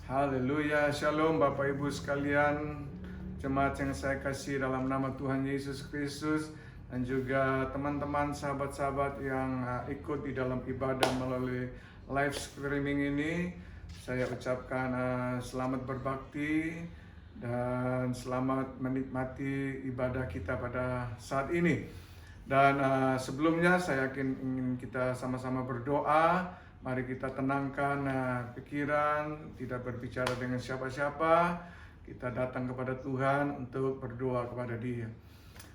Haleluya, shalom Bapak Ibu sekalian, jemaat yang saya kasih dalam nama Tuhan Yesus Kristus, dan juga teman-teman sahabat-sahabat yang ikut di dalam ibadah melalui live streaming ini. Saya ucapkan selamat berbakti dan selamat menikmati ibadah kita pada saat ini. Dan sebelumnya saya ingin kita sama-sama berdoa. Mari kita tenangkan pikiran, tidak berbicara dengan siapa-siapa. Kita datang kepada Tuhan untuk berdoa kepada Dia.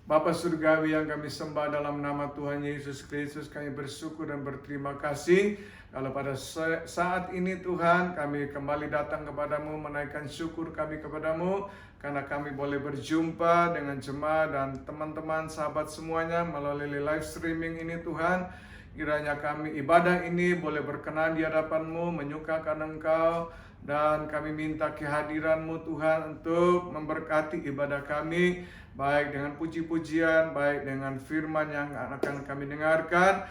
Bapa Surgawi yang kami sembah dalam nama Tuhan Yesus Kristus, kami bersyukur dan berterima kasih kalau pada saat ini Tuhan kami kembali datang kepadamu, menaikkan syukur kami kepadamu karena kami boleh berjumpa dengan jemaat dan teman-teman sahabat semuanya melalui live streaming ini Tuhan. Kiranya kami ibadah ini boleh berkenan di hadapan-Mu, menyukakan Engkau, dan kami minta kehadiran-Mu Tuhan untuk memberkati ibadah kami, baik dengan puji-pujian, baik dengan firman yang akan kami dengarkan.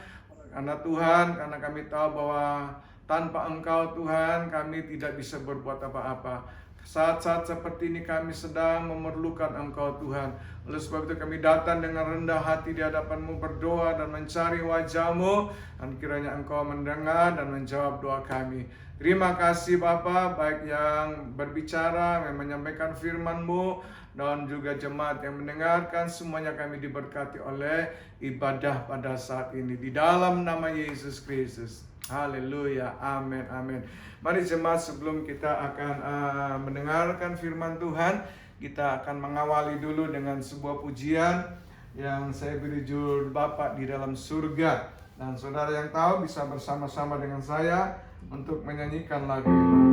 Karena Tuhan, karena kami tahu bahwa tanpa Engkau Tuhan, kami tidak bisa berbuat apa-apa. Saat-saat seperti ini kami sedang memerlukan Engkau Tuhan. Oleh sebab itu kami datang dengan rendah hati di hadapan-Mu, berdoa dan mencari wajah-Mu, dan kiranya Engkau mendengar dan menjawab doa kami. Terima kasih Bapa, baik yang berbicara, yang menyampaikan firman-Mu, dan juga jemaat yang mendengarkan, semuanya kami diberkati oleh ibadah pada saat ini. Di dalam nama Yesus Kristus. Haleluya, amin, amin. Mari jemaat, sebelum kita akan mendengarkan firman Tuhan, kita akan mengawali dulu dengan sebuah pujian yang saya beri judul Bapa di dalam surga. Dan saudara yang tahu bisa bersama-sama dengan saya untuk menyanyikan lagu ini.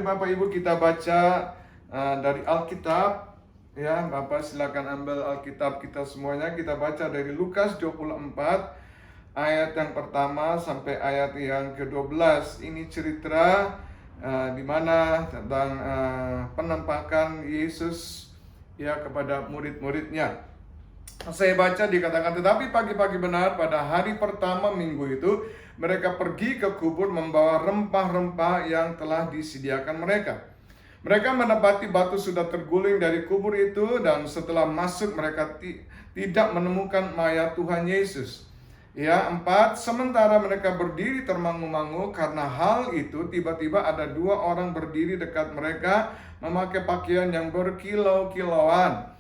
Bapak Ibu, kita baca dari Alkitab Ya, Bapak silakan ambil Alkitab kita semuanya. Kita baca dari Lukas 24 ayat yang pertama sampai ayat yang ke-12. Ini cerita di mana tentang penampakan Yesus ya kepada murid-muridnya. Saya baca dikatakan, tetapi pagi-pagi benar pada hari pertama minggu itu mereka pergi ke kubur membawa rempah-rempah yang telah disediakan mereka. Mereka mendapati batu sudah terguling dari kubur itu, dan setelah masuk mereka tidak menemukan mayat Tuhan Yesus. Ya, 4. Sementara mereka berdiri termangu-mangu karena hal itu, tiba-tiba ada 2 orang berdiri dekat mereka memakai pakaian yang berkilau-kilauan.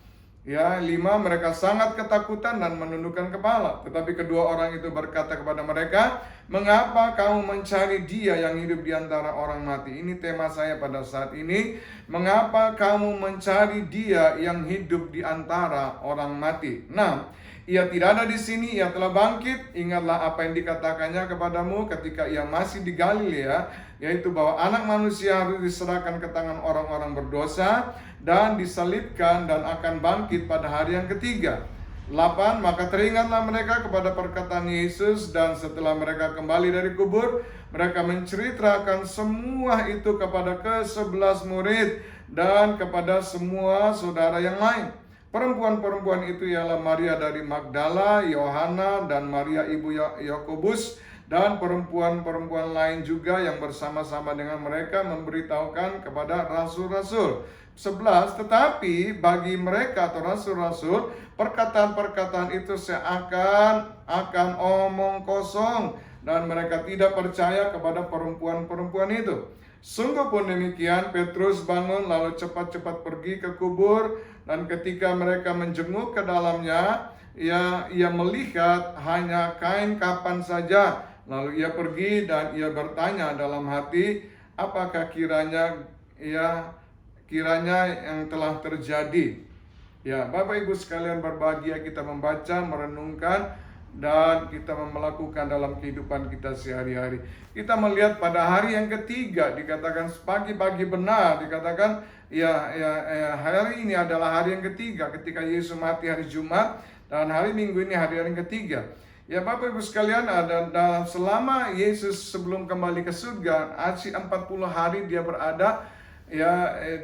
Ya, 5. Mereka sangat ketakutan dan menundukkan kepala. Tetapi kedua orang itu berkata kepada mereka, "Mengapa kamu mencari Dia yang hidup di antara orang mati?" Ini tema saya pada saat ini. Mengapa kamu mencari Dia yang hidup di antara orang mati? Nah, Ia tidak ada di sini, Ia telah bangkit. Ingatlah apa yang dikatakannya kepadamu ketika Ia masih di Galilea, yaitu bahwa Anak Manusia harus diserahkan ke tangan orang-orang berdosa dan disalibkan dan akan bangkit pada hari yang ketiga. 8. Maka teringatlah mereka kepada perkataan Yesus, dan setelah mereka kembali dari kubur, mereka menceritakan semua itu kepada ke-11 murid dan kepada semua saudara yang lain. Perempuan-perempuan itu ialah Maria dari Magdala, Yohana, dan Maria ibu Yakobus, dan perempuan-perempuan lain juga yang bersama-sama dengan mereka memberitahukan kepada rasul-rasul. 11. Tetapi bagi mereka atau rasul-rasul, perkataan-perkataan itu akan omong kosong, dan mereka tidak percaya kepada perempuan-perempuan itu. Sungguh pun demikian, Petrus bangun lalu cepat-cepat pergi ke kubur, dan ketika mereka menjenguk ke dalamnya, ia melihat hanya kain kapan saja. Lalu ia pergi dan ia bertanya dalam hati, apakah kiranya yang telah terjadi. Ya, Bapak Ibu sekalian berbahagia, kita membaca, merenungkan, dan kita melakukan dalam kehidupan kita sehari-hari. Kita melihat pada hari yang ketiga, dikatakan pagi-pagi benar, dikatakan hari ini adalah hari yang ketiga ketika Yesus mati hari Jumat, dan hari Minggu ini hari yang ketiga. Ya, Bapak Ibu sekalian, selama Yesus sebelum kembali ke surga, 40 hari dia berada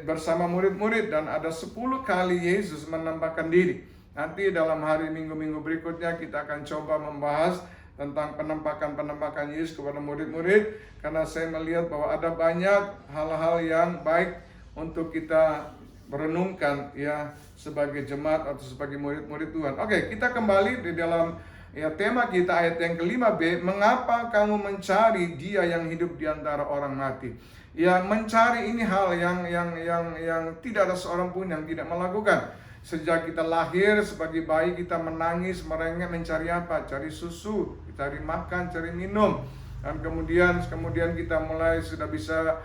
bersama murid-murid, dan ada 10 kali Yesus menampakkan diri. Nanti dalam hari minggu-minggu berikutnya kita akan coba membahas tentang penampakan Yesus kepada murid-murid, karena saya melihat bahwa ada banyak hal-hal yang baik untuk kita merenungkan ya sebagai jemaat atau sebagai murid-murid Tuhan. Oke, kita kembali di dalam tema kita ayat yang ke-5b, mengapa kamu mencari Dia yang hidup di antara orang mati? Ya, mencari ini hal yang tidak ada seorang pun yang tidak melakukan. Sejak kita lahir sebagai bayi, kita menangis, merengek, mencari apa? Cari susu, cari makan, cari minum. Dan kemudian kita mulai sudah bisa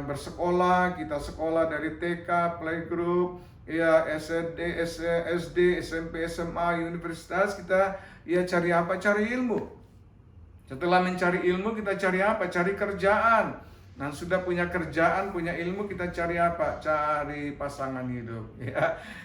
bersekolah. Kita sekolah dari TK, playgroup, SD, SMP, SMA, universitas. Kita cari apa? Cari ilmu. Setelah mencari ilmu, kita cari apa? Cari kerjaan. Nah, sudah punya kerjaan, punya ilmu, kita cari apa? Cari pasangan hidup.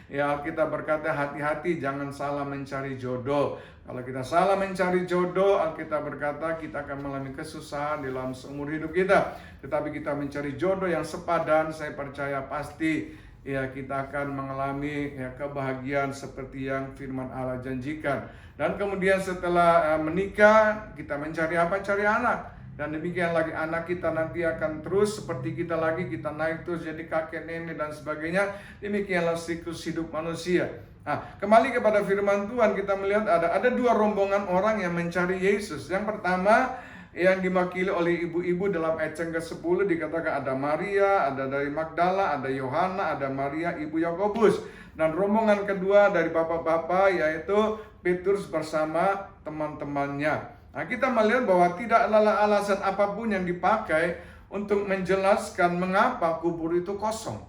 Ya, kita berkata hati-hati, jangan salah mencari jodoh. Kalau kita salah mencari jodoh, Alkitab berkata kita akan mengalami kesusahan dalam seumur hidup kita. Tetapi kita mencari jodoh yang sepadan, saya percaya pasti kita akan mengalami kebahagiaan seperti yang firman Allah janjikan. Dan kemudian setelah menikah, kita mencari apa? Cari anak. Dan demikian lagi, anak kita nanti akan terus seperti kita lagi, kita naik terus jadi kakek nenek dan sebagainya. Demikianlah siklus hidup manusia. Nah, kembali kepada firman Tuhan, kita melihat ada 2 rombongan orang yang mencari Yesus. Yang pertama yang diwakili oleh ibu-ibu dalam ayat yang ke-10, dikatakan ada Maria, ada dari Magdala, ada Yohana, ada Maria ibu Yakobus. Dan rombongan kedua dari bapak-bapak yaitu Petrus bersama teman-temannya. Nah, kita melihat bahwa tidak ada alasan apapun yang dipakai untuk menjelaskan mengapa kubur itu kosong.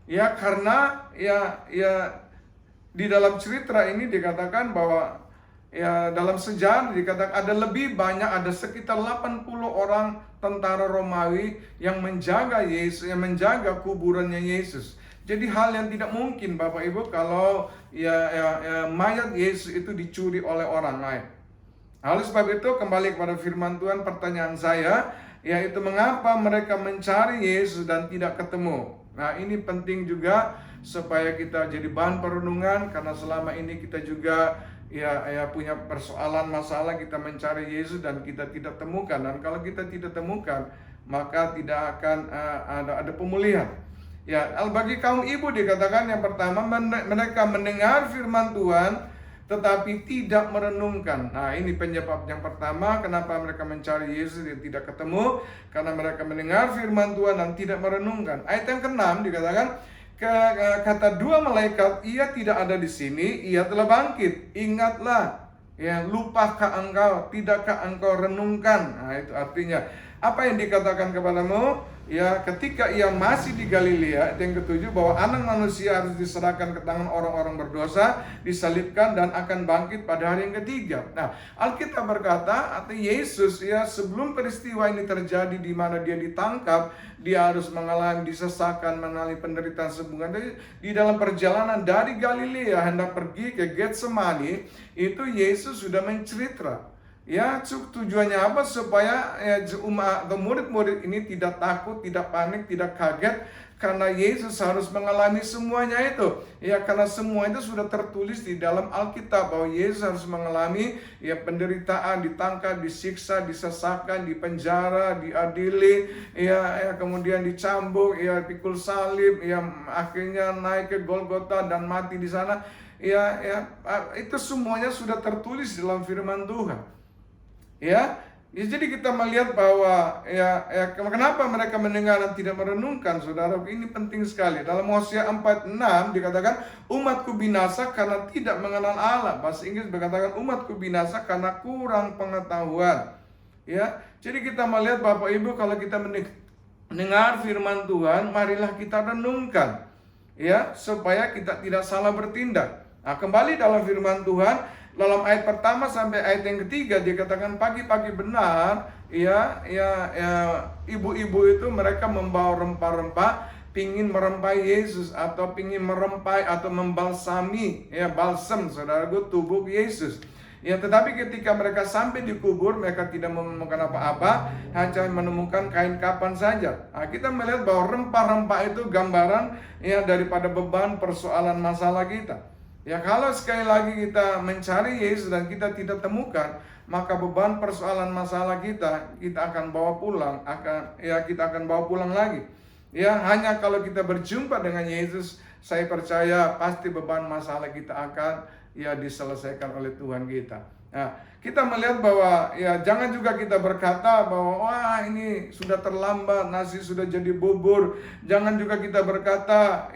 Ya, karena di dalam cerita ini dikatakan bahwa dalam sejarah dikatakan ada lebih banyak, ada sekitar 80 orang tentara Romawi yang menjaga Yesus, yang menjaga kuburannya Yesus. Jadi hal yang tidak mungkin Bapak Ibu kalau mayat Yesus itu dicuri oleh orang lain. Oleh sebab itu kembali kepada firman Tuhan, pertanyaan saya yaitu mengapa mereka mencari Yesus dan tidak ketemu. Nah, ini penting juga supaya kita jadi bahan perenungan, karena selama ini kita juga punya persoalan masalah, kita mencari Yesus dan kita tidak temukan. Dan kalau kita tidak temukan, maka tidak akan ada pemulihan. Ya, bagi kaum ibu dikatakan yang pertama, mereka mendengar firman Tuhan tetapi tidak merenungkan. Nah, ini penyebab yang pertama kenapa mereka mencari Yesus dan tidak ketemu, karena mereka mendengar firman Tuhan dan tidak merenungkan. Ayat yang ke-6 dikatakan, kata dua malaikat, ia tidak ada di sini, ia telah bangkit. Ingatlah, lupakah engkau, tidakkah engkau renungkan? Nah, itu artinya apa yang dikatakan kepadamu? Ketika ia masih di Galilea, yang ketujuh, bahwa anak manusia harus diserahkan ke tangan orang-orang berdosa, disalibkan dan akan bangkit pada hari yang ketiga. Nah, Alkitab berkata, atau Yesus sebelum peristiwa ini terjadi di mana dia ditangkap, dia harus mengalami disesakan, mengalami penderitaan sebelumnya. Di dalam perjalanan dari Galilea hendak pergi ke Getsemani, itu Yesus sudah mencerita. Tujuannya apa? Supaya murid-murid ini tidak takut, tidak panik, tidak kaget, karena Yesus harus mengalami semuanya itu. Karena semua itu sudah tertulis di dalam Alkitab, bahwa Yesus harus mengalami penderitaan, ditangkap, disiksa, disesakan, dipenjara, diadili, kemudian dicambuk, pikul salib, akhirnya naik ke Golgota dan mati di sana. Itu semuanya sudah tertulis dalam firman Tuhan. Jadi kita melihat bahwa kenapa mereka mendengar dan tidak merenungkan, saudara. Ini penting sekali. Dalam Hosea 4:6 dikatakan, umatku binasa karena tidak mengenal Allah. Bahasa Inggris berkatakan, umatku binasa karena kurang pengetahuan. Jadi kita melihat Bapak Ibu, kalau kita mendengar firman Tuhan, marilah kita renungkan, supaya kita tidak salah bertindak. Nah, kembali dalam firman Tuhan, dalam ayat pertama sampai ayat yang ketiga dikatakan, pagi-pagi benar, ibu-ibu itu mereka membawa rempah-rempah, pingin merempai Yesus, atau pingin merempai atau membalsami, balsam, saudaraku, tubuh Yesus. Tetapi ketika mereka sampai di kubur, mereka tidak menemukan apa-apa, hanya menemukan kain kapan saja. Nah, kita melihat bahwa rempah-rempah itu gambaran daripada beban, persoalan, masalah kita. Kalau sekali lagi kita mencari Yesus dan kita tidak temukan, maka beban, persoalan, masalah kita akan bawa pulang, kita akan bawa pulang lagi. Hanya kalau kita berjumpa dengan Yesus, saya percaya pasti beban masalah kita akan diselesaikan oleh Tuhan kita. Nah, kita melihat bahwa jangan juga kita berkata bahwa wah, ini sudah terlambat, nasi sudah jadi bubur. Jangan juga kita berkata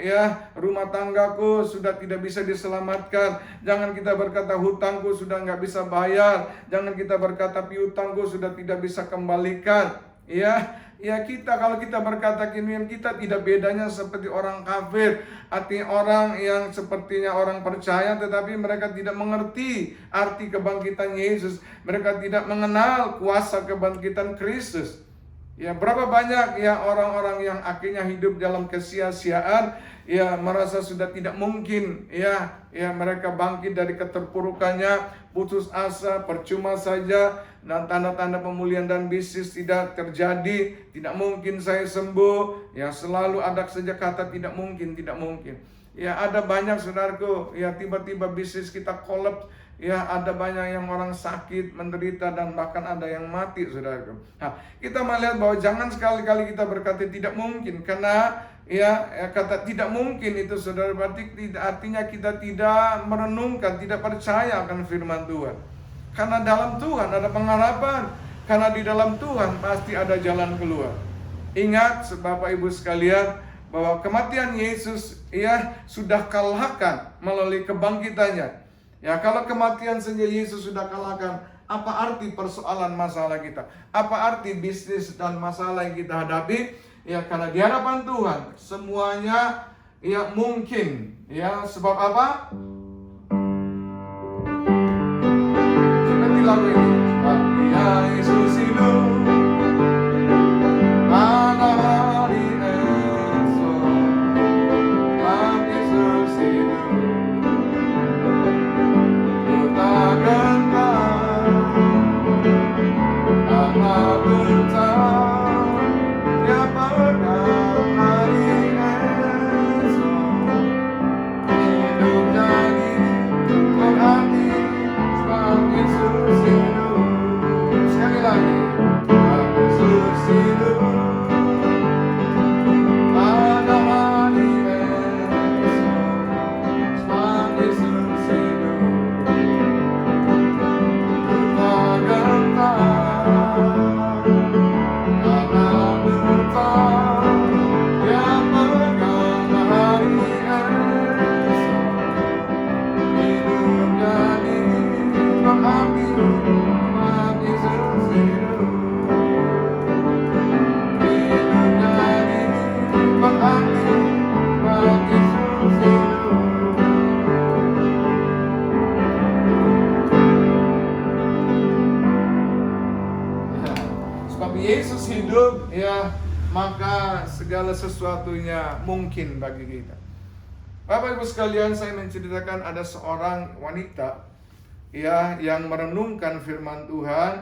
rumah tanggaku sudah tidak bisa diselamatkan. Jangan kita berkata hutangku sudah nggak bisa bayar. Jangan kita berkata piutangku sudah tidak bisa kembalikan. Kalau kita berkata gini, kita tidak bedanya seperti orang kafir. Artinya orang yang sepertinya orang percaya, tetapi mereka tidak mengerti arti kebangkitan Yesus. Mereka tidak mengenal kuasa kebangkitan Kristus. Berapa banyak orang-orang yang akhirnya hidup dalam kesia-siaan, merasa sudah tidak mungkin mereka bangkit dari keterpurukannya, putus asa, percuma saja, dan tanda-tanda pemulihan dan bisnis tidak terjadi. Tidak mungkin saya sembuh, selalu ada saja kata tidak mungkin, tidak mungkin. Ada banyak, saudaraku, tiba-tiba bisnis kita kolaps. Ada banyak yang orang sakit, menderita, dan bahkan ada yang mati, saudaraku. Nah, kita melihat bahwa jangan sekali-kali kita berkata tidak mungkin, karena kata tidak mungkin itu, saudara, berarti artinya kita tidak merenungkan, tidak percaya akan firman Tuhan. Karena dalam Tuhan ada pengharapan, karena di dalam Tuhan pasti ada jalan keluar. Ingat, Bapak Ibu sekalian, bahwa kematian Yesus sudah kalahkan melalui kebangkitannya. Kalau kematian saja Yesus sudah kalahkan, apa arti persoalan masalah kita? Apa arti bisnis dan masalah yang kita hadapi? Karena di hadapan Tuhan semuanya mungkin. Sebab apa? Seperti lagu ini. Yesus hidup pada hari esok, hidup, ya maka segala sesuatunya mungkin bagi kita. Bapak Ibu sekalian, saya menceritakan ada seorang wanita ya yang merenungkan firman Tuhan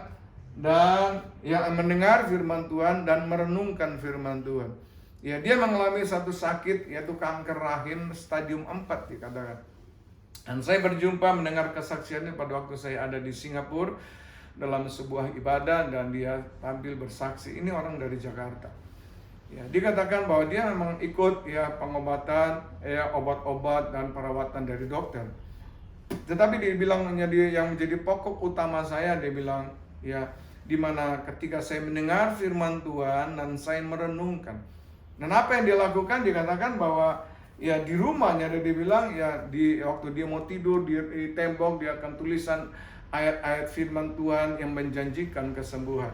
dan yang mendengar firman Tuhan dan merenungkan firman Tuhan. Ya, dia mengalami satu sakit yaitu kanker rahim stadium 4 dikatakan. Dan saya berjumpa mendengar kesaksiannya pada waktu saya ada di Singapura dalam sebuah ibadah, dan dia tampil bersaksi. Ini orang dari Jakarta. Ya, dikatakan bahwa dia memang ikut ya pengobatan, ya obat-obat dan perawatan dari dokter. Tetapi dia bilang yang menjadi pokok utama saya, dia bilang ya dimana ketika saya mendengar firman Tuhan dan saya merenungkan. Dan apa yang dia lakukan, dikatakan bahwa ya di rumahnya dia bilang ya waktu dia mau tidur di tembok dia akan tulisan ayat-ayat firman Tuhan yang menjanjikan kesembuhan.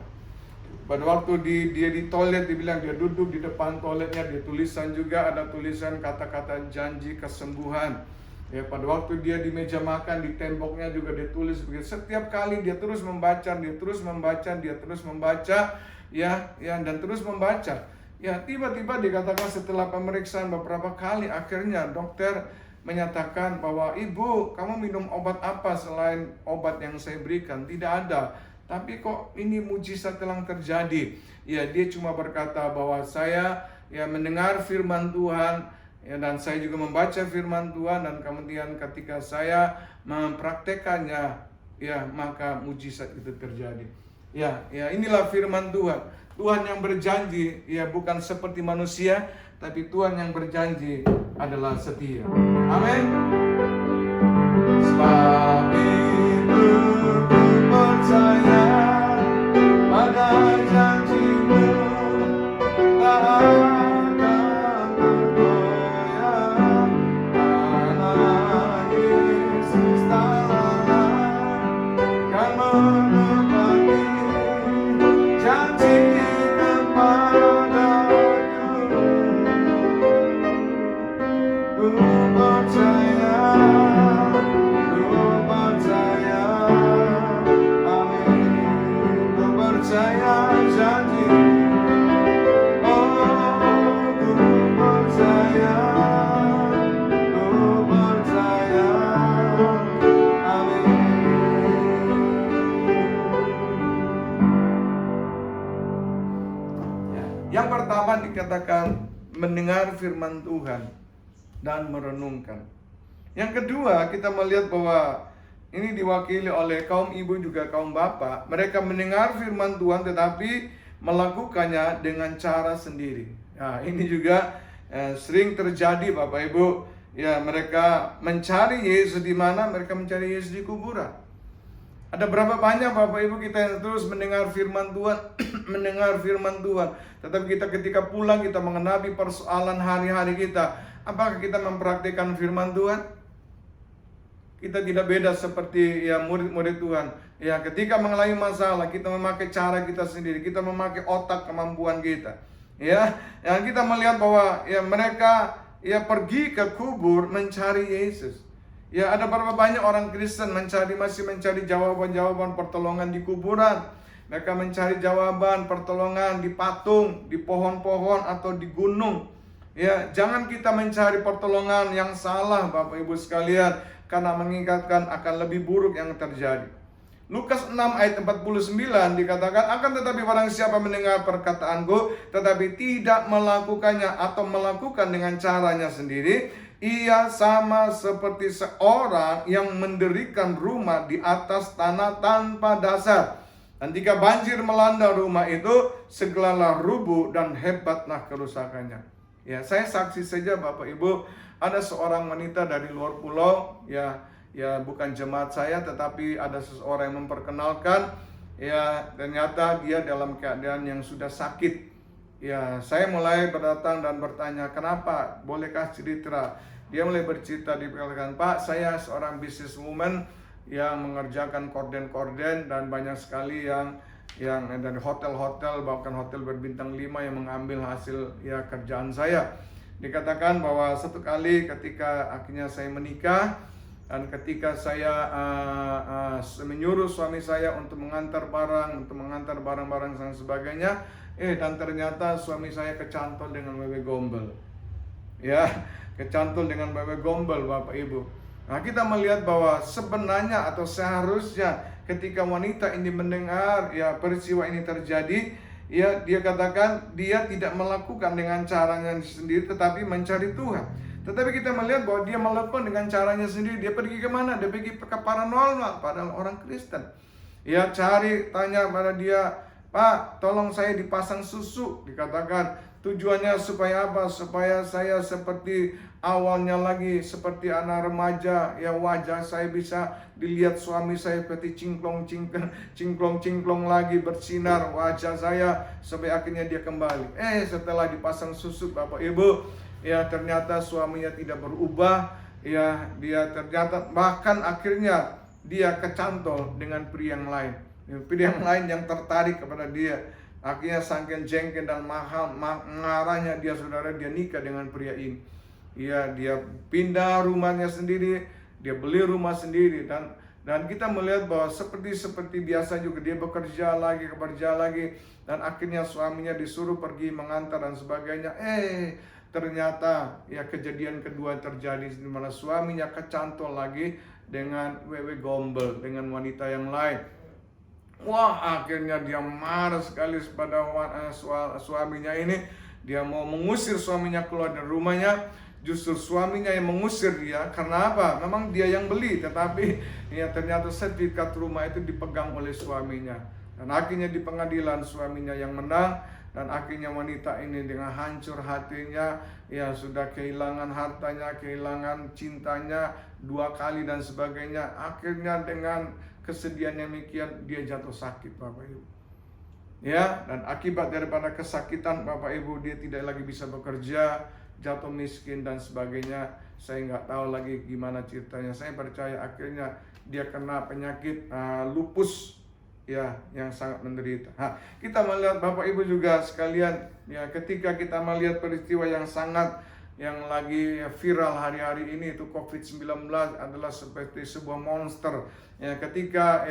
Pada waktu dia di toilet, dia bilang dia duduk di depan toiletnya, dia tulisan juga ada tulisan kata-kata janji kesembuhan. Ya, pada waktu dia di meja makan di temboknya juga dia tulis begitu. Setiap kali dia terus membaca, dan terus membaca. Ya, tiba-tiba dikatakan setelah pemeriksaan beberapa kali, akhirnya dokter menyatakan bahwa ibu, kamu minum obat apa selain obat yang saya berikan? Tidak ada. Tapi kok ini mujizat telah terjadi. Ya, dia cuma berkata bahwa saya ya mendengar firman Tuhan ya, dan saya juga membaca firman Tuhan, dan kemudian ketika saya mempraktekannya ya maka mujizat itu terjadi. Ya, inilah firman Tuhan. Tuhan yang berjanji, ya bukan seperti manusia, tapi Tuhan yang berjanji adalah setia. Amin. Sebab itu ku percaya pada janji-Mu, tak akan tergoyah, karena Yesus tak lalai kan menepati janji. Yang pertama dikatakan mendengar firman Tuhan dan merenungkan. Yang kedua, kita melihat bahwa ini diwakili oleh kaum ibu juga kaum bapak. Mereka mendengar firman Tuhan tetapi melakukannya dengan cara sendiri. Nah, ini juga sering terjadi Bapak Ibu. Ya, mereka mencari Yesus di mana? Mereka mencari Yesus di kuburan. Ada berapa banyak Bapak Ibu kita yang terus mendengar firman Tuhan, mendengar firman Tuhan, tetapi kita ketika pulang kita menghadapi persoalan hari-hari kita, apakah kita mempraktikkan firman Tuhan? Kita tidak beda seperti ya murid-murid Tuhan. Ya, ketika mengalami masalah, kita memakai cara kita sendiri, kita memakai otak kemampuan kita. Ya, yang kita melihat bahwa ya mereka ya pergi ke kubur mencari Yesus. Ya, ada berapa banyak orang Kristen masih mencari jawaban-jawaban pertolongan di kuburan. Mereka mencari jawaban pertolongan di patung, di pohon-pohon atau di gunung. Ya, jangan kita mencari pertolongan yang salah Bapak Ibu sekalian, karena mengingatkan akan lebih buruk yang terjadi. Lukas 6 ayat 49 dikatakan, akan tetapi barang siapa mendengar perkataanku tetapi tidak melakukannya atau melakukan dengan caranya sendiri, ia sama seperti seorang yang mendirikan rumah di atas tanah tanpa dasar. Dan jika banjir melanda rumah itu, segeralah rubuh dan hebatlah kerusakannya. Ya, saya saksi saja Bapak Ibu, ada seorang wanita dari luar pulau, ya bukan jemaat saya, tetapi ada seseorang yang memperkenalkan, ya ternyata dia dalam keadaan yang sudah sakit. Ya, saya mulai berdatang dan bertanya, kenapa? Bolehkah cerita? Dia mulai bercerita, dikatakan, Pak, saya seorang businesswoman yang mengerjakan korden-korden dan banyak sekali yang dari hotel-hotel, bahkan hotel berbintang 5 yang mengambil hasil ya kerjaan saya. Dikatakan bahwa satu kali ketika akhirnya saya menikah, dan ketika saya menyuruh suami saya untuk mengantar barang, untuk mengantar barang-barang dan sebagainya, Dan ternyata suami saya kecantol dengan wewe gombel. Ya, kecantol dengan wewe gombel, Bapak Ibu. Nah, kita melihat bahwa sebenarnya atau seharusnya ketika wanita ini mendengar ya peristiwa ini terjadi, ya dia katakan dia tidak melakukan dengan caranya sendiri tetapi mencari Tuhan. Tetapi kita melihat bahwa dia melakukan dengan caranya sendiri. Dia pergi kemana? Dia pergi ke paranormal, padahal orang Kristen. Ya cari, tanya pada dia, Pak, tolong saya dipasang susu. Dikatakan tujuannya supaya apa? Supaya saya seperti awalnya lagi, seperti anak remaja. Ya wajah saya bisa dilihat suami saya seperti cingklong lagi bersinar wajah saya sampai akhirnya dia kembali. Setelah dipasang susu, Bapak Ibu, ya ternyata suaminya tidak berubah. Ya dia ternyata bahkan akhirnya dia kecantol dengan pria yang lain. Pria yang lain yang tertarik kepada dia. Akhirnya saking jengkel dan marahnya dia, saudara, dia nikah dengan pria ini. Ya, dia pindah rumahnya sendiri, dia beli rumah sendiri, dan kita melihat bahwa seperti biasa juga dia bekerja lagi, dan akhirnya suaminya disuruh pergi mengantar dan sebagainya. Ternyata ya kejadian kedua terjadi di mana suaminya kecantol lagi dengan wewe gombel, dengan wanita yang lain. Wah, akhirnya dia marah sekali pada suaminya ini. Dia mau mengusir suaminya keluar dari rumahnya. Justru suaminya yang mengusir dia. Karena apa? Memang dia yang beli, tetapi ya ternyata sertifikat rumah itu dipegang oleh suaminya. Dan akhirnya di pengadilan suaminya yang menang. Dan akhirnya wanita ini dengan hancur hatinya, ya sudah kehilangan hartanya, kehilangan cintanya 2 kali dan sebagainya. Akhirnya dengan kesedihan yang demikian dia jatuh sakit, Bapak Ibu. Ya, dan akibat daripada kesakitan, Bapak Ibu, dia tidak lagi bisa bekerja, jatuh miskin dan sebagainya. Saya nggak tahu lagi gimana ceritanya. Saya percaya akhirnya dia kena penyakit lupus, ya, yang sangat menderita. Kita melihat Bapak Ibu juga sekalian, ya ketika kita melihat peristiwa yang lagi viral hari-hari ini, itu COVID-19 adalah seperti sebuah monster. Ya ketika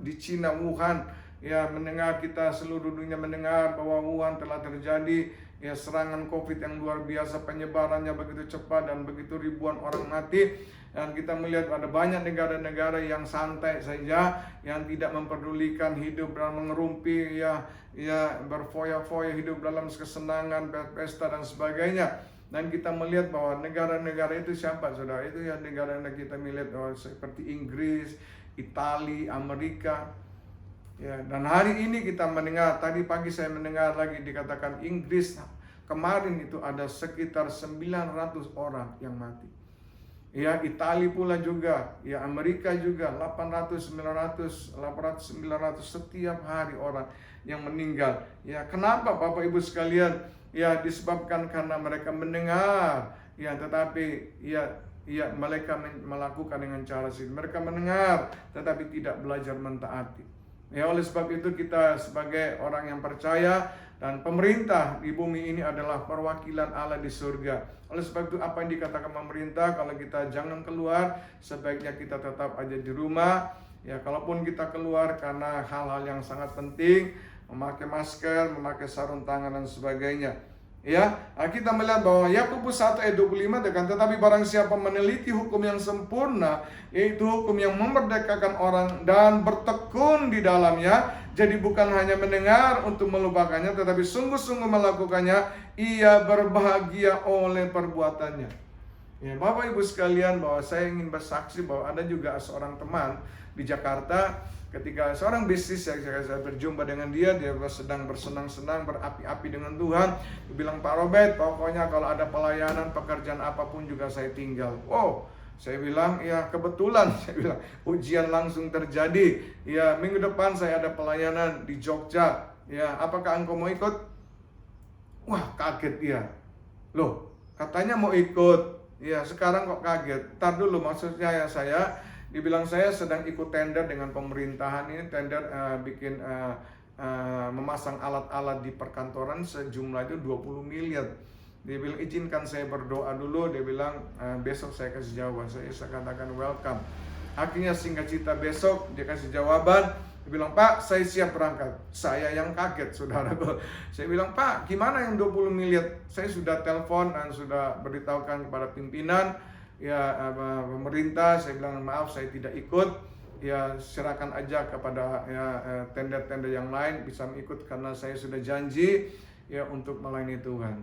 di Cina, Wuhan, ya mendengar, kita seluruh dunia mendengar bahwa Wuhan telah terjadi ya serangan COVID yang luar biasa, penyebarannya begitu cepat dan begitu ribuan orang mati. Dan kita melihat ada banyak negara-negara yang santai saja, yang tidak memperdulikan hidup dan mengerumpi, ya berfoya-foya hidup dalam kesenangan, pesta dan sebagainya. Dan kita melihat bahwa negara-negara itu siapa, saudara? Itu ya negara-negara kita melihat seperti Inggris, Italia, Amerika. Ya, dan hari ini kita mendengar, tadi pagi saya mendengar lagi dikatakan Inggris kemarin itu ada sekitar 900 orang yang mati. Ya, Italia pula juga, ya Amerika juga 800, 900 setiap hari orang yang meninggal. Ya, kenapa Bapak Ibu sekalian? Ya, disebabkan karena mereka mendengar, ya tetapi mereka melakukan dengan cara sendiri. Mereka mendengar tetapi tidak belajar mentaati. Ya, oleh sebab itu kita sebagai orang yang percaya, dan pemerintah di bumi ini adalah perwakilan Allah di surga. Oleh sebab itu apa yang dikatakan pemerintah, kalau kita jangan keluar, sebaiknya kita tetap aja di rumah. Ya, kalaupun kita keluar karena hal-hal yang sangat penting, memakai masker, memakai sarung tangan dan sebagainya. Ya, kita melihat bahwa Yakobus 1 ayat 25 dengan tetapi barang siapa meneliti hukum yang sempurna, yaitu hukum yang memerdekakan orang dan bertekun di dalamnya, jadi bukan hanya mendengar untuk melupakannya, tetapi sungguh-sungguh melakukannya, ia berbahagia oleh perbuatannya. Ya, Bapak Ibu sekalian, bahwa saya ingin bersaksi bahwa ada juga seorang teman di Jakarta. Ketika seorang bisnis yang saya berjumpa dengan dia sedang bersenang-senang, berapi-api dengan Tuhan. Dia bilang, Pak Robert, pokoknya kalau ada pelayanan, pekerjaan apapun juga saya tinggal. Wow, saya bilang, ya kebetulan, saya bilang, ujian langsung terjadi. Ya, minggu depan saya ada pelayanan di Jogja. Ya, apakah engkau mau ikut? Wah, kaget dia. Loh, katanya mau ikut. Ya, sekarang kok kaget. Ntar dulu, maksudnya ya dibilang saya sedang ikut tender dengan pemerintahan ini, tender memasang alat-alat di perkantoran sejumlah itu 20 miliar. Dia bilang izinkan saya berdoa dulu, dia bilang besok saya kasih jawaban. Saya katakan welcome. Akhirnya singkat cerita besok dia kasih jawaban. Dia bilang, Pak, saya siap berangkat. Saya yang kaget, saudaraku. Saya bilang, Pak, gimana yang 20 miliar? Saya sudah telepon dan sudah beritahukan kepada pimpinan, ya pemerintah. Saya bilang, maaf, saya tidak ikut. Ya serahkan aja kepada tender-tender yang lain bisa mengikut karena saya sudah janji ya untuk melayani Tuhan.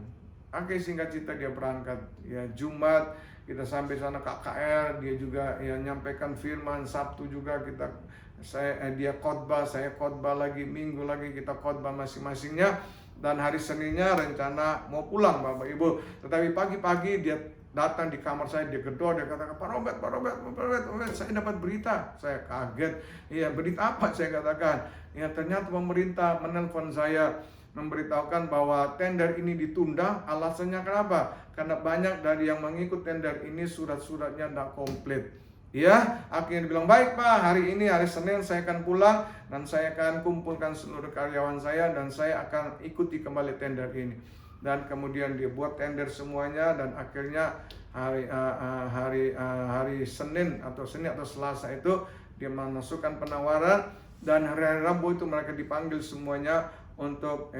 Oke, singkat cerita dia berangkat. Ya Jumat kita sampai sana KKR, dia juga ya nyampaikan firman. Sabtu juga dia khotbah, saya khotbah lagi, Minggu lagi kita khotbah masing-masingnya, dan hari Seninnya rencana mau pulang Bapak Ibu. Tetapi pagi-pagi dia datang di kamar saya, dia gedor, dia katakan, Pak Robert, saya dapat berita. Saya kaget. Iya, berita apa? Saya katakan, ya ternyata pemerintah menelpon saya memberitahukan bahwa tender ini ditunda. Alasannya kenapa? Karena banyak dari yang mengikut tender ini surat-suratnya tidak komplit. Ya, akhirnya dibilang, baik Pak, hari ini hari Senin saya akan pulang dan saya akan kumpulkan seluruh karyawan saya dan saya akan ikuti kembali tender ini. Dan kemudian dia buat tender semuanya, dan akhirnya hari Senin atau Selasa itu dia memasukkan penawaran, dan hari Rabu itu mereka dipanggil semuanya untuk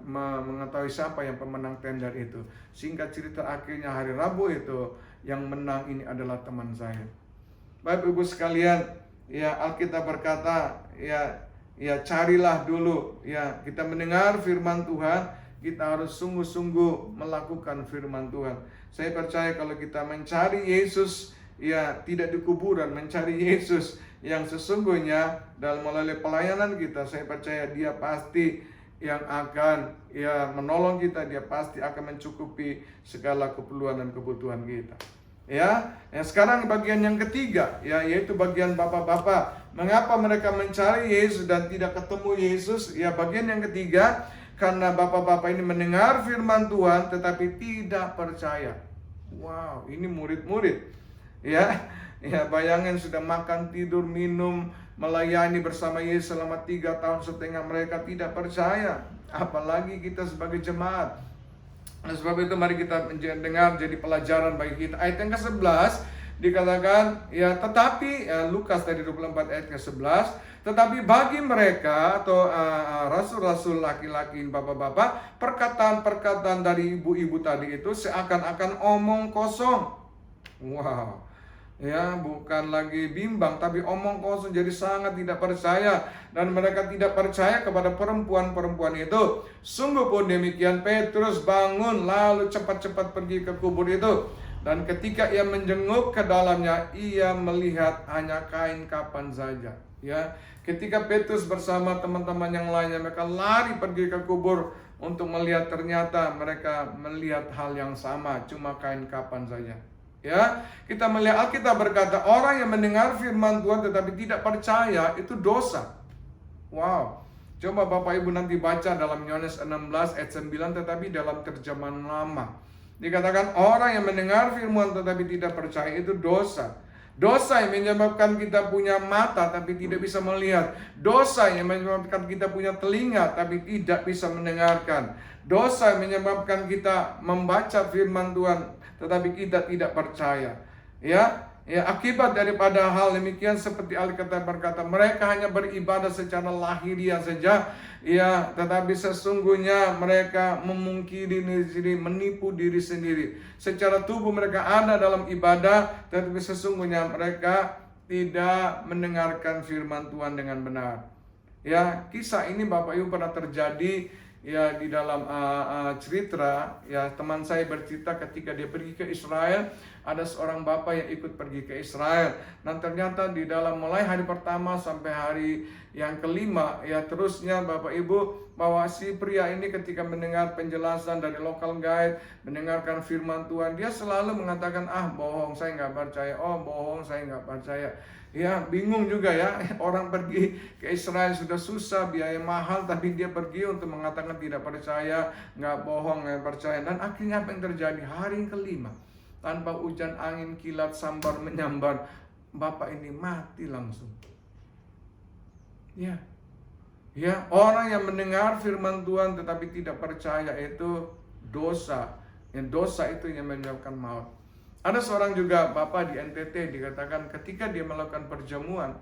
mengetahui siapa yang pemenang tender itu. Singkat cerita akhirnya hari Rabu itu yang menang ini adalah teman saya. Bapak Ibu sekalian, ya Alkitab berkata, ya carilah dulu, ya kita mendengar firman Tuhan, kita harus sungguh-sungguh melakukan firman Tuhan. Saya percaya kalau kita mencari Yesus, ya tidak di kuburan, mencari Yesus yang sesungguhnya dalam melalui pelayanan kita, saya percaya dia pasti yang akan menolong kita, dia pasti akan mencukupi segala keperluan dan kebutuhan kita. Ya, sekarang bagian yang ketiga, yaitu bagian bapak-bapak. Mengapa mereka mencari Yesus dan tidak ketemu Yesus? Ya, bagian yang ketiga, karena bapak-bapak ini mendengar firman Tuhan tetapi tidak percaya. Wow, ini murid-murid. Ya, bayangin sudah makan, tidur, minum, melayani bersama Yesus selama 3,5 tahun, mereka tidak percaya. Apalagi kita sebagai jemaat. Oleh sebab itu mari kita dengar jadi pelajaran bagi kita. Ayat yang ke-11 dikatakan, ya tetapi Lukas tadi 24 ayat ke-11, tetapi bagi mereka atau rasul-rasul laki-laki, bapak-bapak, perkataan-perkataan dari ibu-ibu tadi itu seakan-akan omong kosong. Wow. Ya, bukan lagi bimbang, tapi omong kosong, jadi sangat tidak percaya. Dan mereka tidak percaya kepada perempuan-perempuan itu. Sungguh pun demikian, Petrus bangun lalu cepat-cepat pergi ke kubur itu. Dan ketika ia menjenguk ke dalamnya, ia melihat hanya kain kapan saja. Ya, ketika Petrus bersama teman-teman yang lainnya, mereka lari pergi ke kubur untuk melihat, ternyata mereka melihat hal yang sama, cuma kain kapan saja. Ya, kita melihat Alkitab berkata, orang yang mendengar firman Tuhan tetapi tidak percaya itu dosa. Wow. Coba Bapak Ibu nanti baca dalam Yohanes 16 ayat 9, tetapi dalam terjemahan lama dikatakan orang yang mendengar firman tetapi tidak percaya itu dosa. Dosa yang menyebabkan kita punya mata tapi tidak bisa melihat. Dosa yang menyebabkan kita punya telinga tapi tidak bisa mendengarkan. Dosa yang menyebabkan kita membaca firman Tuhan tetapi kita tidak percaya. Ya, akibat daripada hal demikian, seperti Alkitab berkata, mereka hanya beribadah secara lahiriah saja. Ya, tetapi sesungguhnya mereka memungkiri diri sendiri, menipu diri sendiri. Secara tubuh mereka ada dalam ibadah, tetapi sesungguhnya mereka tidak mendengarkan firman Tuhan dengan benar. Ya, kisah ini Bapak Ibu pernah terjadi ya di dalam cerita. Ya, teman saya bercerita ketika dia pergi ke Israel, ada seorang bapak yang ikut pergi ke Israel, dan ternyata di dalam mulai hari pertama sampai hari yang kelima, ya terusnya Bapak Ibu, bahwa si pria ini ketika mendengar penjelasan dari local guide, mendengarkan firman Tuhan, dia selalu mengatakan, bohong, saya nggak percaya, bohong, saya nggak percaya. Ya, bingung juga ya, orang pergi ke Israel sudah susah, biaya mahal, tapi dia pergi untuk mengatakan tidak percaya, nggak bohong, nggak percaya. Dan akhirnya apa yang terjadi? Hari yang kelima, tanpa hujan, angin, kilat, sambar menyambar, bapak ini mati langsung. Ya, orang yang mendengar firman Tuhan tetapi tidak percaya itu dosa. Yang dosa itu yang menyebabkan maut. Ada seorang juga bapak di NTT dikatakan ketika dia melakukan perjamuan,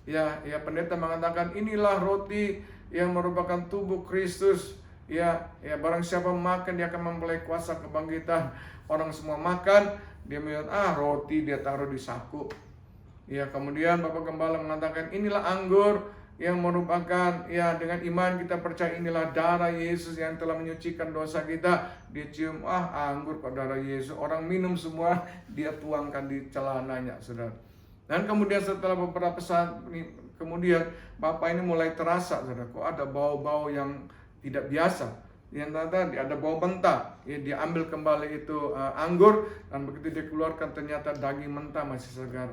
ya pendeta mengatakan inilah roti yang merupakan tubuh Kristus. Ya barang siapa makan dia akan memperoleh kuasa kebangkitan. Orang semua makan, dia melihat roti dia taruh di saku. Ya kemudian Bapak Gembala mengatakan inilah anggur yang merupakan dengan iman kita percaya inilah darah Yesus yang telah menyucikan dosa kita. Dia cium, anggur kok darah Yesus. Orang minum semua, dia tuangkan di celananya, saudara. Dan kemudian setelah beberapa saat kemudian Bapak ini mulai terasa, saudara, kok ada bau-bau yang tidak biasa. Yang ternyata ada bau mentah. Dia ambil kembali itu anggur, dan begitu dia keluarkan ternyata daging mentah masih segar.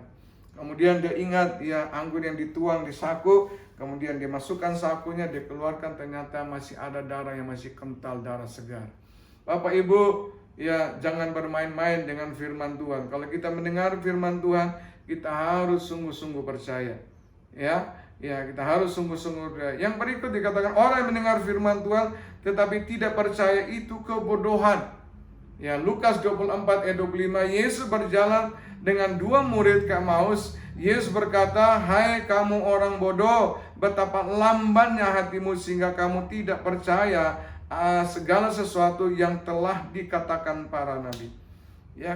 Kemudian dia ingat anggur yang dituang di saku, kemudian dia masukkan sakunya, dia keluarkan ternyata masih ada darah yang masih kental, darah segar. Bapak Ibu, jangan bermain-main dengan firman Tuhan. Kalau kita mendengar firman Tuhan, kita harus sungguh-sungguh percaya. Kita harus sungguh-sungguh percaya. Yang berikut dikatakan orang yang mendengar firman Tuhan tetapi tidak percaya itu kebodohan. Lukas 24 ayat 25, Yesus berjalan dengan 2 murid ke Emmaus. Yesus berkata, "Hai kamu orang bodoh, betapa lambannya hatimu sehingga kamu tidak percaya segala sesuatu yang telah dikatakan para nabi."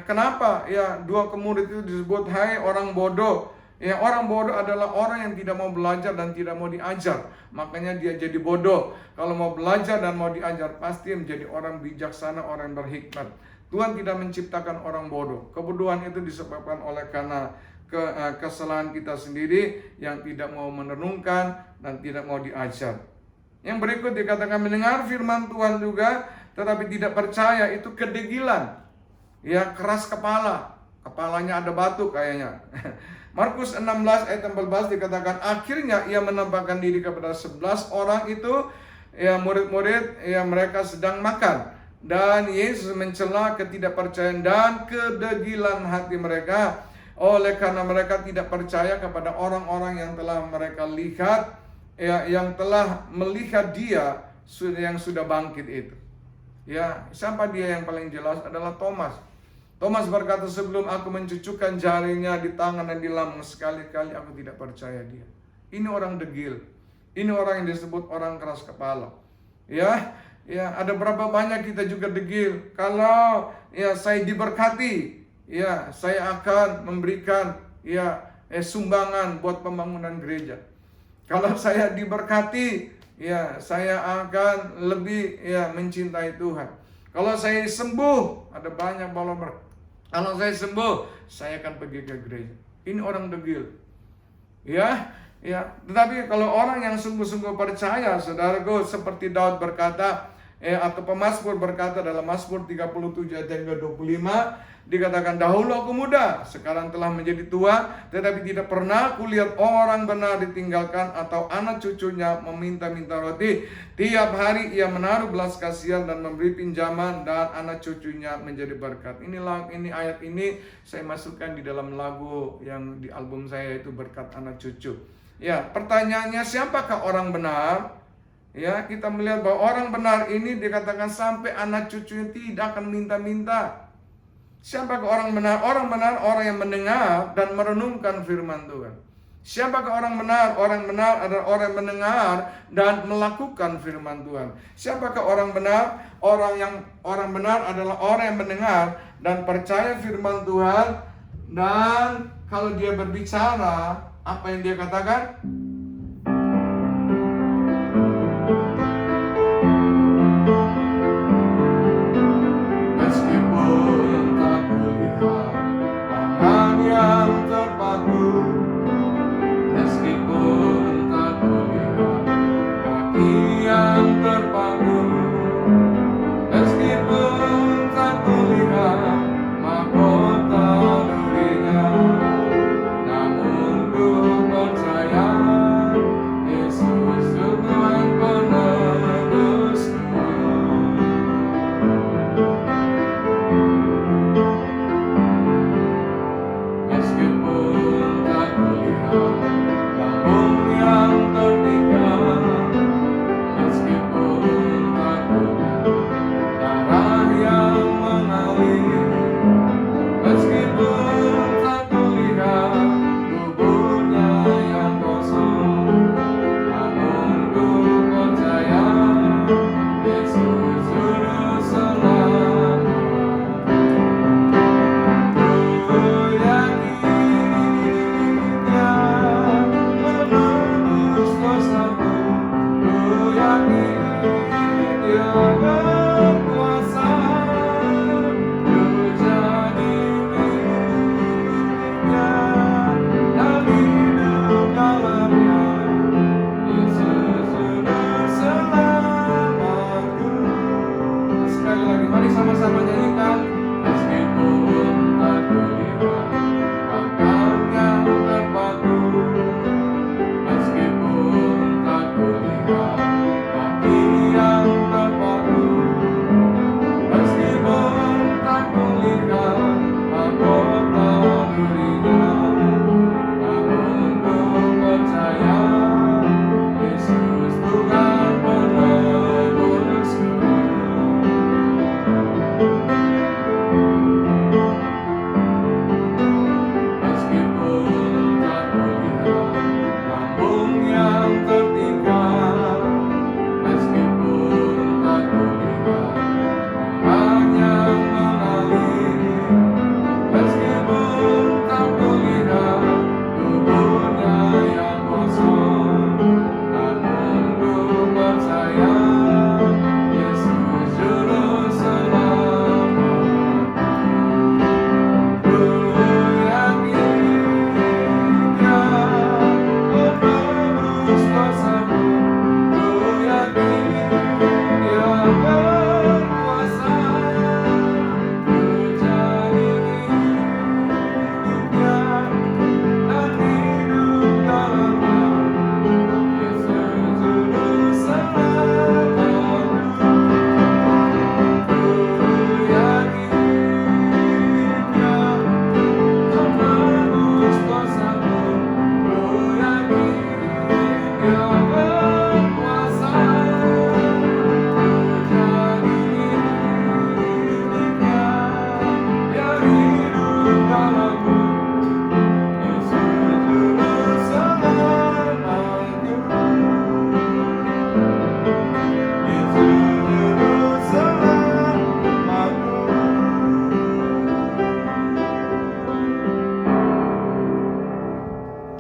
Kenapa 2 murid itu disebut hai orang bodoh? Orang bodoh adalah orang yang tidak mau belajar dan tidak mau diajar. Makanya dia jadi bodoh. Kalau mau belajar dan mau diajar, pasti menjadi orang bijaksana, orang yang berhikmat. Tuhan tidak menciptakan orang bodoh. Kebodohan itu disebabkan oleh karena kesalahan kita sendiri yang tidak mau merenungkan dan tidak mau diajar. Yang berikut dikatakan mendengar firman Tuhan juga tetapi tidak percaya itu kedegilan. Keras kepala. Kepalanya ada batu kayaknya. Markus 16 ayat 14 dikatakan akhirnya ia menampakkan diri kepada 11 orang itu, murid-murid, mereka sedang makan. Dan Yesus mencela ketidakpercayaan dan kedegilan hati mereka. Oleh karena mereka tidak percaya kepada orang-orang yang telah mereka lihat, yang telah melihat dia yang sudah bangkit itu. Siapa dia yang paling jelas adalah Thomas. Thomas berkata, sebelum aku mencucukkan jarinya di tangan dan di lambung, sekali-kali aku tidak percaya dia. Ini orang degil. Ini orang yang disebut orang keras kepala. Ada berapa banyak kita juga degil. Kalau saya diberkati, saya akan memberikan sumbangan buat pembangunan gereja. Kalau saya diberkati, saya akan lebih mencintai Tuhan. Kalau saya sembuh, ada banyak follower. Kalau saya sembuh, saya akan pergi ke gereja. Ini orang degil. Tetapi kalau orang yang sungguh-sungguh percaya, saudaraku, seperti Daud berkata, atau pemazmur berkata dalam Mazmur 37 ayat 25, dikatakan dahulu aku muda, sekarang telah menjadi tua, tetapi tidak pernah aku lihat orang benar ditinggalkan atau anak cucunya meminta-minta roti. Tiap hari ia menaruh belas kasihan dan memberi pinjaman, dan anak cucunya menjadi berkat. Ini ayat ini saya masukkan di dalam lagu yang di album saya, itu Berkat Anak Cucu. Pertanyaannya, siapakah orang benar? Kita melihat bahwa orang benar ini dikatakan sampai anak cucunya tidak akan minta-minta. Siapakah orang benar? Orang benar orang yang mendengar dan merenungkan firman Tuhan. Siapakah orang benar? Orang benar adalah orang yang mendengar dan melakukan firman Tuhan. Siapakah orang benar? Orang benar adalah orang yang mendengar dan percaya firman Tuhan, dan kalau dia berbicara, apa yang dia katakan? Namun ku percaya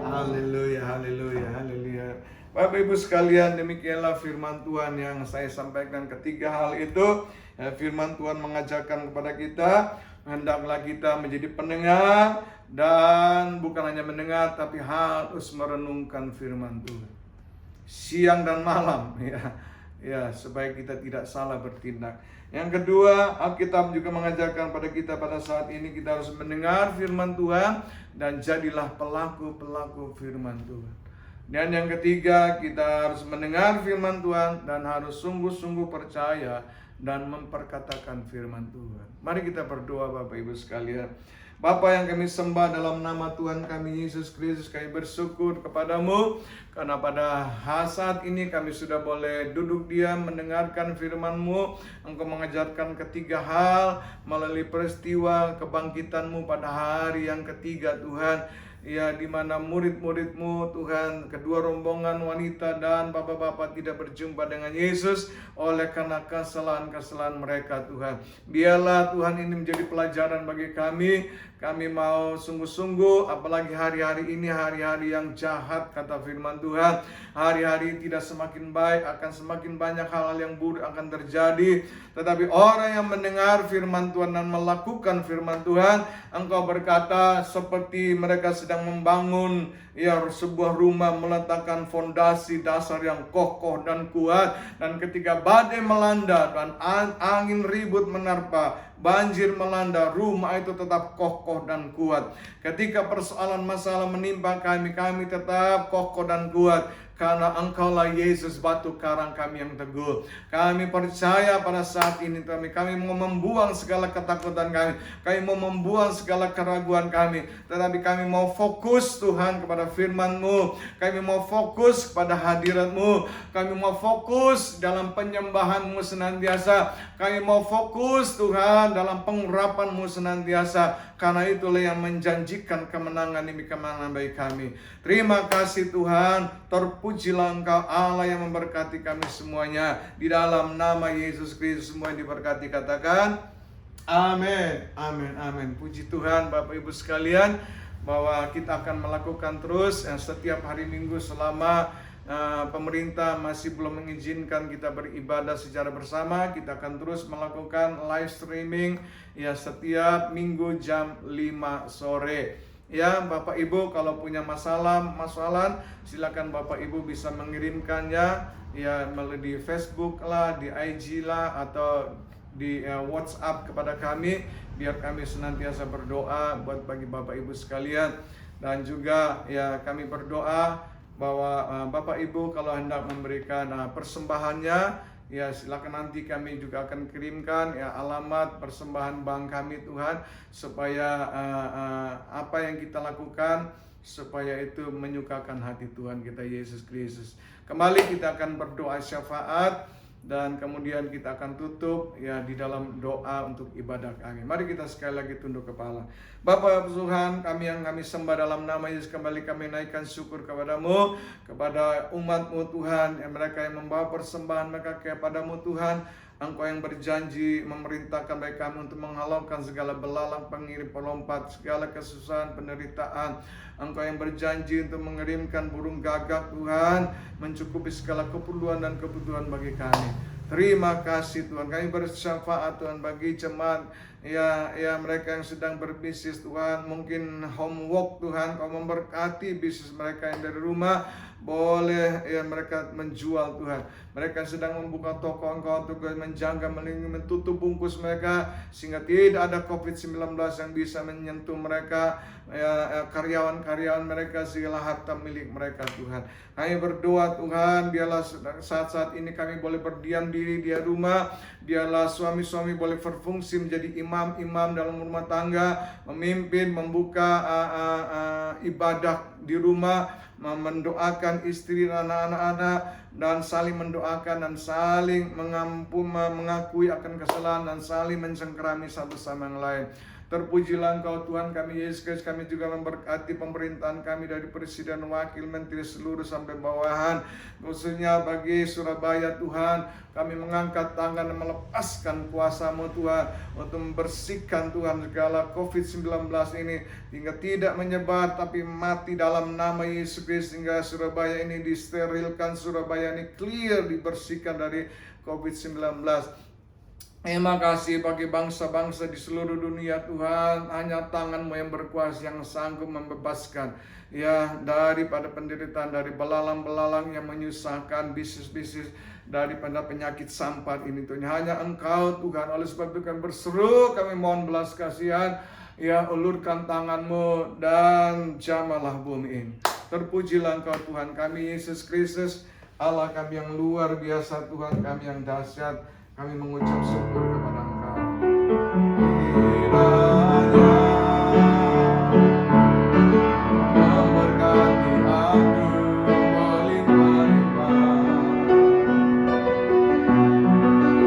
Haleluya, haleluya, haleluya. Bapak Ibu sekalian, demikianlah firman Tuhan yang saya sampaikan. Ketiga hal itu, firman Tuhan mengajarkan kepada kita, hendaklah kita menjadi pendengar, dan bukan hanya mendengar, tapi harus merenungkan firman Tuhan siang dan malam, ya, supaya kita tidak salah bertindak. Yang kedua, Alkitab juga mengajarkan pada kita pada saat ini kita harus mendengar firman Tuhan dan jadilah pelaku-pelaku firman Tuhan. Dan yang ketiga, kita harus mendengar firman Tuhan dan harus sungguh-sungguh percaya dan memperkatakan firman Tuhan. Mari kita berdoa Bapak Ibu sekalian. Bapa yang kami sembah, dalam nama Tuhan kami Yesus Kristus, kami bersyukur kepadamu karena pada saat ini kami sudah boleh duduk diam mendengarkan firman-Mu. Engkau mengajarkan ketiga hal melalui peristiwa kebangkitan-Mu pada hari yang ketiga Tuhan. Ya, di mana murid-murid-Mu Tuhan, kedua rombongan wanita dan bapak-bapak tidak berjumpa dengan Yesus oleh karena kesalahan-kesalahan mereka Tuhan. Biarlah Tuhan ini menjadi pelajaran bagi kami. Kami mau sungguh-sungguh, apalagi hari-hari ini hari-hari yang jahat kata firman Tuhan. Hari-hari tidak semakin baik, akan semakin banyak hal-hal yang buruk akan terjadi. Tetapi orang yang mendengar firman Tuhan dan melakukan firman Tuhan, Engkau berkata seperti mereka sedang membangun sebuah rumah, meletakkan fondasi dasar yang kokoh dan kuat. Dan ketika badai melanda dan angin ribut menerpa, banjir melanda, rumah itu tetap kokoh dan kuat. Ketika persoalan masalah menimpa kami, kami tetap kokoh dan kuat. Karena Engkaulah Yesus, batu karang kami yang teguh. Kami percaya pada saat ini kami mau membuang segala ketakutan kami. Kami mau membuang segala keraguan kami. Tetapi kami mau fokus Tuhan kepada firman-Mu. Kami mau fokus kepada hadirat-Mu. Kami mau fokus dalam penyembahan-Mu senantiasa. Kami mau fokus Tuhan dalam pengurapan-Mu senantiasa. Karena itulah yang menjanjikan kemenangan demi kemenangan bagi kami. Terima kasih Tuhan. Terpujilah Engkau Allah yang memberkati kami semuanya. Di dalam nama Yesus Kristus semua yang diberkati katakan amin, amin, amin. Puji Tuhan Bapak Ibu sekalian, bahwa kita akan melakukan terus setiap hari Minggu selama pemerintah masih belum mengizinkan kita beribadah secara bersama. Kita akan terus melakukan live streaming setiap Minggu jam 5 sore. Ya, Bapak Ibu kalau punya masalah, silakan Bapak Ibu bisa mengirimkannya melalui Facebook lah, di IG lah, atau di WhatsApp kepada kami, biar kami senantiasa berdoa buat bagi Bapak Ibu sekalian. Dan juga kami berdoa bahwa Bapak Ibu kalau hendak memberikan persembahannya, silakan nanti kami juga akan kirimkan alamat persembahan bank kami Tuhan, supaya apa yang kita lakukan supaya itu menyukakan hati Tuhan kita Yesus Kristus. Kembali kita akan berdoa syafaat dan kemudian kita akan tutup di dalam doa untuk ibadah kami. Mari kita sekali lagi tunduk kepala. Bapa Tuhan kami yang kami sembah dalam nama Yesus, kembali kami naikkan syukur kepadamu, kepada umat-Mu Tuhan, mereka yang membawa persembahan mereka kepadamu Tuhan. Engkau yang berjanji memerintahkan bagi kami untuk menghalaukan segala belalang, pengirim, pelompat, segala kesusahan, penderitaan. Engkau yang berjanji untuk mengirimkan burung gagak Tuhan, mencukupi segala keperluan dan kebutuhan bagi kami. Terima kasih Tuhan. Kami bersyafaat Tuhan bagi jemaat mereka yang sedang berbisnis Tuhan, mungkin homework Tuhan, Kau memberkati bisnis mereka yang dari rumah. Boleh mereka menjual Tuhan. Mereka sedang membuka toko, Engkau Tuhan menjaga, melindungi, menutup bungkus mereka, sehingga tidak ada COVID-19 yang bisa menyentuh mereka, karyawan-karyawan mereka, segala harta milik mereka Tuhan. Kami berdoa Tuhan, biarlah saat-saat ini kami boleh berdiam diri di rumah. Biarlah suami-suami boleh berfungsi menjadi imam-imam dalam rumah tangga, memimpin, membuka ibadah di rumah, mendoakan istri dan anak-anak, dan saling mendoakan dan saling mengakui akan kesalahan dan saling mencengkerami satu sama yang lain. Terpujilah Engkau Tuhan kami Yesus Kristus. Kami juga memberkati pemerintahan kami dari presiden, wakil, menteri, seluruh sampai bawahan, khususnya bagi Surabaya Tuhan. Kami mengangkat tangan dan melepaskan kuasa-Mu Tuhan untuk membersihkan Tuhan segala COVID-19 ini hingga tidak menyebar tapi mati dalam nama Yesus Kristus, hingga Surabaya ini disterilkan, Surabaya ini clear, dibersihkan dari COVID-19. Terima kasih bagi bangsa-bangsa di seluruh dunia Tuhan. Hanya tangan-Mu yang berkuasa yang sanggup membebaskan ya daripada penderitaan, dari belalang-belalang yang menyusahkan bisnis-bisnis, daripada penyakit sampah ini Tuhan. Hanya Engkau Tuhan. Oleh sebab itu kami berseru, kami mohon belas kasihan, ya ulurkan tangan-Mu dan jamalah bumi ini. Terpujilah Engkau Tuhan kami Yesus Kristus, Allah kami yang luar biasa, Tuhan kami yang dahsyat. Kami mengucap syukur kepada Engkau. Kiranya memberkati aku berlimpah-limpah dan memperluas daerahku, dan kiranya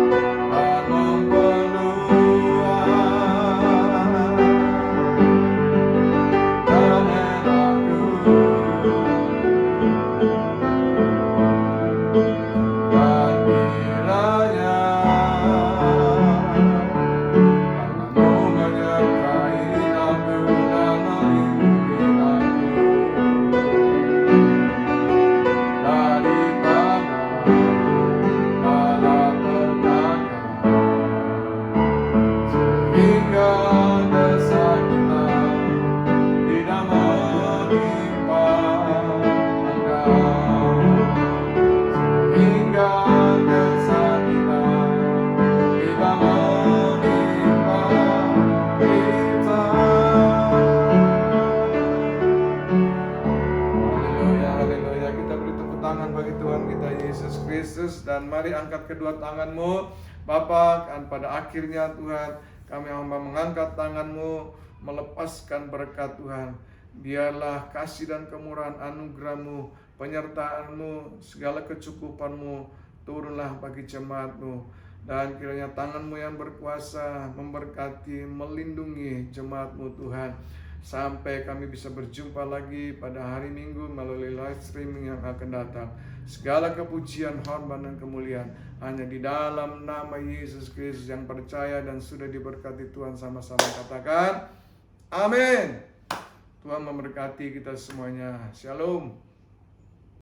dan mari angkat kedua tangan-Mu Bapa. Dan pada akhirnya Tuhan, kami hamba mengangkat tangan-Mu, melepaskan berkat Tuhan. Biarlah kasih dan kemurahan anugerah-Mu, penyertaan-Mu, segala kecukupan-Mu turunlah bagi jemaat-Mu. Dan kiranya tangan-Mu yang berkuasa memberkati, melindungi jemaat-Mu Tuhan, sampai kami bisa berjumpa lagi pada hari Minggu melalui live streaming yang akan datang. Segala kepujian, hormat, dan kemuliaan hanya di dalam nama Yesus Kristus yang percaya dan sudah diberkati Tuhan. Sama-sama katakan amin. Tuhan memberkati kita semuanya. Shalom.